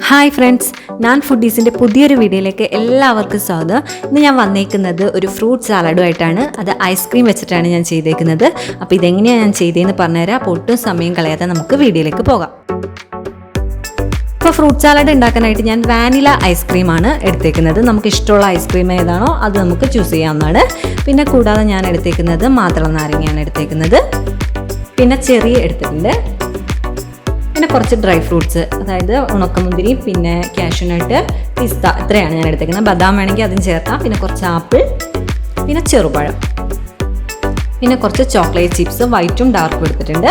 Hi friends, ഞാൻ ഫുഡീസിൻ്റെ പുതിയൊരു വീഡിയോയിലേക്ക് എല്ലാവർക്കും സ്വാഗതം. ഇന്ന് ഞാൻ വന്നേക്കുന്നത് ഒരു ഫ്രൂട്ട് സാലഡുമായിട്ടാണ്. അത് ഐസ്ക്രീം വെച്ചിട്ടാണ് ഞാൻ ചെയ്തേക്കുന്നത്. അപ്പോൾ ഇതെങ്ങനെയാണ് ഞാൻ ചെയ്തതെന്ന് പറഞ്ഞുതരാം. അപ്പോൾ ഒട്ടും സമയം കളയാതെ നമുക്ക് വീഡിയോയിലേക്ക് പോകാം. ഇപ്പോൾ ഫ്രൂട്ട് സാലഡ് ഉണ്ടാക്കാനായിട്ട് ഞാൻ വാനില ഐസ്ക്രീമാണ് എടുത്തേക്കുന്നത്. നമുക്ക് ഇഷ്ടമുള്ള ഐസ്ക്രീം ഏതാണോ അത് നമുക്ക് ചൂസ് ചെയ്യാവുന്നതാണ്. പിന്നെ കൂടാതെ ഞാൻ എടുത്തേക്കുന്നത് മാതള നാരങ്ങയാണ് എടുത്തേക്കുന്നത്. പിന്നെ ചെറി എടുത്തിട്ടുണ്ട്. പിന്നെ കുറച്ച് ഡ്രൈ ഫ്രൂട്ട്സ്, അതായത് ഉണക്കമുന്തിരി, പിന്നെ കാഷ്യൂനട്ട്, പിസ്ത, ഇത്രയാണ് ഞാൻ എടുത്തേക്കുന്നത്. ബദാം വേണമെങ്കിൽ അതും ചേർക്കാം. പിന്നെ കുറച്ച് ആപ്പിൾ, പിന്നെ ചെറുപഴം, പിന്നെ കുറച്ച് ചോക്ലേറ്റ് ചിപ്സ് വൈറ്റും ഡാർക്കും എടുത്തിട്ടുണ്ട്.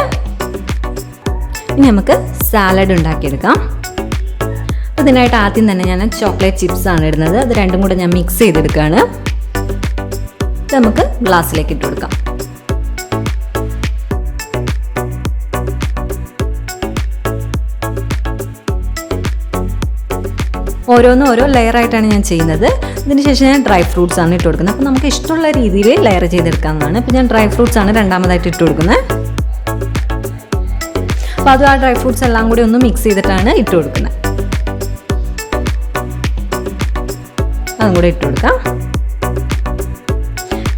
ഇനി നമുക്ക് സാലഡ് ഉണ്ടാക്കിയെടുക്കാം. അപ്പോൾ ഇതിനായിട്ട് ആദ്യം തന്നെ ഞാൻ ചോക്ലേറ്റ് ചിപ്സ് ആണ് ഇടുന്നത്. അത് രണ്ടും കൂടെ ഞാൻ മിക്സ് ചെയ്തെടുക്കുകയാണ്. ഇത് നമുക്ക് ഗ്ലാസ്സിലേക്ക് ഇട്ട് കൊടുക്കാം. ഓരോ ലെയറായിട്ടാണ് ഞാൻ ചെയ്യുന്നത്. ഇതിന് ശേഷം ഞാൻ ഡ്രൈ ഫ്രൂട്ട്സ് ആണ് ഇട്ട് കൊടുക്കുന്നത്. അപ്പോൾ നമുക്ക് ഇഷ്ടമുള്ള രീതിയിൽ ലെയർ ചെയ്തെടുക്കാവുന്നതാണ്. ഇപ്പോൾ ഞാൻ ഡ്രൈ ഫ്രൂട്ട്സ് ആണ് രണ്ടാമതായിട്ട് ഇട്ട് കൊടുക്കുന്നത്. അപ്പോൾ അത് ആ ഡ്രൈ ഫ്രൂട്ട്സ് എല്ലാം കൂടി ഒന്ന് മിക്സ് ചെയ്തിട്ടാണ് ഇട്ട് കൊടുക്കുന്നത്. അതും കൂടെ ഇട്ട് കൊടുക്കാം.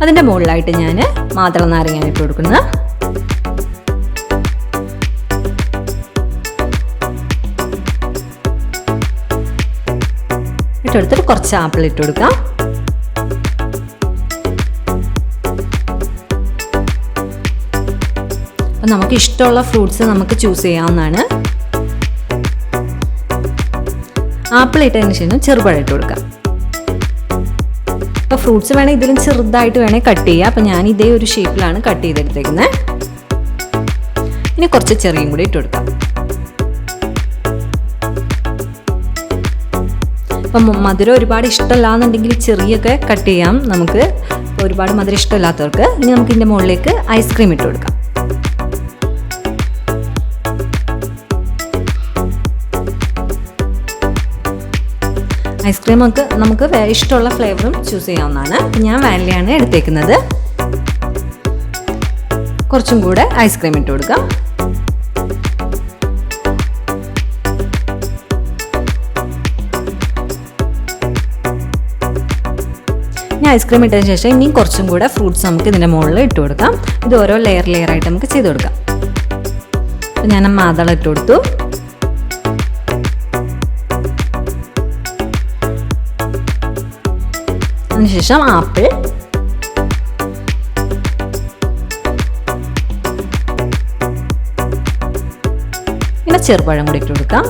അതിൻ്റെ മുകളിലായിട്ട് ഞാൻ മാതള നാരങ്ങയാണ് ഇട്ട് കൊടുക്കുന്നത്. ഇട്ടെടുത്തിട്ട് കുറച്ച് ആപ്പിൾ ഇട്ട് കൊടുക്കാം. അപ്പം നമുക്ക് ഇഷ്ടമുള്ള ഫ്രൂട്ട്സ് നമുക്ക് ചൂസ് ചെയ്യാവുന്നതാണ്. ആപ്പിൾ ഇട്ടതിന് ശേഷം ചെറുപഴം ഇട്ട് കൊടുക്കാം. അപ്പോൾ ഫ്രൂട്ട്സ് വേണേൽ ഇതിലും ചെറുതായിട്ട് വേണേൽ കട്ട് ചെയ്യാം. അപ്പം ഞാൻ ഇതേ ഒരു ഷേപ്പിലാണ് കട്ട് ചെയ്തെടുത്തേക്കുന്നത്. ഇനി കുറച്ച് ചെറിയും കൂടി ഇട്ട് കൊടുക്കാം. അപ്പം മധുരം ഒരുപാട് ഇഷ്ടമല്ല എന്നുണ്ടെങ്കിൽ ചെറിയൊക്കെ കട്ട് ചെയ്യാം നമുക്ക്. ഒരുപാട് മധുരം ഇഷ്ടമില്ലാത്തവർക്ക്. ഇനി നമുക്ക് ഇതിൻ്റെ മുകളിലേക്ക് ഐസ്ക്രീം ഇട്ട് കൊടുക്കാം. ഐസ്ക്രീം നമുക്ക് ഇഷ്ടമുള്ള ഫ്ലേവറും ചൂസ് ചെയ്യാവുന്നതാണ്. ഞാൻ വാനിലയാണ് എടുത്തേക്കുന്നത്. കുറച്ചും കൂടെ ഐസ്ക്രീം ഇട്ട് കൊടുക്കാം. ഐസ്ക്രീം ഇട്ടതിന് ശേഷം ഇനിയും കുറച്ചും കൂടെ ഫ്രൂട്ട്സ് നമുക്ക് ഇതിൻ്റെ മുകളിൽ ഇട്ട് കൊടുക്കാം. ഇത് ഓരോ ലെയറായിട്ട് നമുക്ക് ചെയ്ത് കൊടുക്കാം. അപ്പം ഞാൻ മാതളം ഇട്ട് കൊടുത്തു. അതിനുശേഷം ആപ്പിൾ, പിന്നെ ചെറുപഴം കൂടി ഇട്ട് കൊടുക്കാം.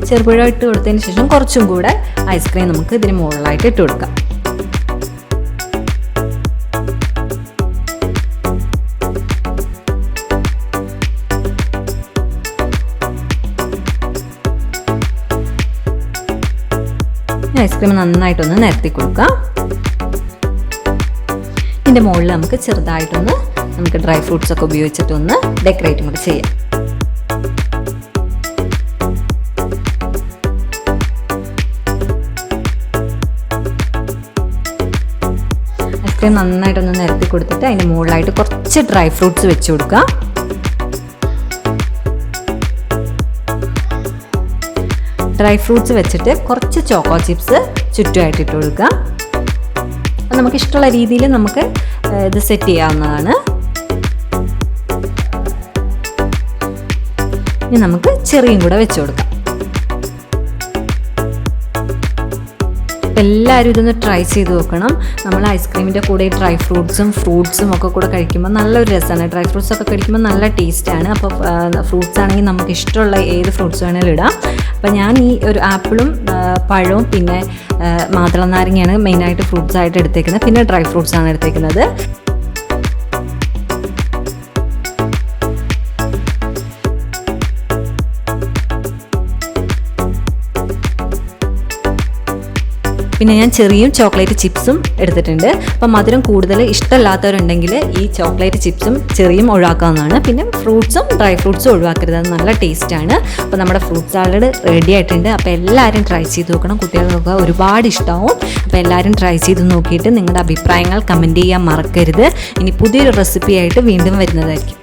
ചെറുപഴം ഇട്ട് കൊടുത്തതിന് ശേഷം കുറച്ചും കൂടെ ഐസ്ക്രീം നമുക്ക് ഇതിന് മുകളിലായിട്ട് ഇട്ട് കൊടുക്കാം. ഐസ്ക്രീം നന്നായിട്ടൊന്ന് നിരത്തി കൊടുക്കാം. ഇതിൻ്റെ മുകളിൽ നമുക്ക് ചെറുതായിട്ടൊന്ന് നമുക്ക് ഡ്രൈ ഫ്രൂട്ട്സ് ഒക്കെ ഉപയോഗിച്ചിട്ടൊന്ന് ഡെക്കറേറ്റും കൂടി ചെയ്യാം. ഐസ്ക്രീം നന്നായിട്ടൊന്ന് നിരത്തി കൊടുത്തിട്ട് അതിൻ്റെ മുകളിലായിട്ട് കുറച്ച് ഡ്രൈ ഫ്രൂട്ട്സ് വെച്ച് കൊടുക്കുക. ഡ്രൈ ഫ്രൂട്ട്സ് വെച്ചിട്ട് കുറച്ച് ചോക്കോ ചിപ്സ് ചുറ്റുമായിട്ട് ഇട്ട് കൊടുക്കുക. അത് നമുക്ക് ഇഷ്ടമുള്ള രീതിയിൽ നമുക്ക് ഇത് സെറ്റ് ചെയ്യാവുന്നതാണ്. ഇനി നമുക്ക് ചെറിയും കൂടെ വെച്ച് കൊടുക്കാം. എല്ലാവരും ഇതൊന്ന് ട്രൈ ചെയ്ത് നോക്കണം. നമ്മൾ ഐസ്ക്രീമിൻ്റെ കൂടെ ഡ്രൈ ഫ്രൂട്ട്സും ഒക്കെ കൂടെ കഴിക്കുമ്പോൾ നല്ലൊരു രസമാണ്. ഡ്രൈ ഫ്രൂട്ട്സ് ഒക്കെ കഴിക്കുമ്പോൾ നല്ല ടേസ്റ്റാണ്. അപ്പോൾ ഫ്രൂട്ട്സ് ആണെങ്കിൽ നമുക്ക് ഇഷ്ടമുള്ള ഏത് ഫ്രൂട്ട്സ് വേണമെങ്കിലും ഇടാം. അപ്പോൾ ഞാൻ ഈ ഒരു ആപ്പിളും പഴവും പിന്നെ മാതള നാരങ്ങയാണ് മെയിനായിട്ട് ഫ്രൂട്ട്സ് ആയിട്ട് എടുത്തേക്കുന്നത്. പിന്നെ ഡ്രൈ ഫ്രൂട്ട്സ് ആണ് എടുത്തേക്കുന്നത്. പിന്നെ ഞാൻ ചെറിയും ചോക്ലേറ്റ് ചിപ്സും എടുത്തിട്ടുണ്ട്. അപ്പോൾ മധുരം കൂടുതൽ ഇഷ്ടമില്ലാത്തവരുണ്ടെങ്കിൽ ഈ ചോക്ലേറ്റ് ചിപ്സും ചെറിയും ഒഴിവാക്കാവുന്നതാണ്. പിന്നെ ഫ്രൂട്ട്സും ഡ്രൈ ഫ്രൂട്ട്സും ഒഴിവാക്കരുത്, അത് നല്ല ടേസ്റ്റാണ്. അപ്പോൾ നമ്മുടെ ഫ്രൂട്ട് സാലഡ് റെഡി ആയിട്ടുണ്ട്. അപ്പോൾ എല്ലാവരും ട്രൈ ചെയ്ത് നോക്കണം, കുട്ടികൾക്കൊക്കെ ഒരുപാട് ഇഷ്ടമാവും. അപ്പോൾ എല്ലാവരും ട്രൈ ചെയ്ത് നോക്കിയിട്ട് നിങ്ങളുടെ അഭിപ്രായങ്ങൾ കമൻറ്റ് ചെയ്യാൻ മറക്കരുത്. ഇനി പുതിയൊരു റെസിപ്പി ആയിട്ട് വീണ്ടും വരുന്നതായിരിക്കും.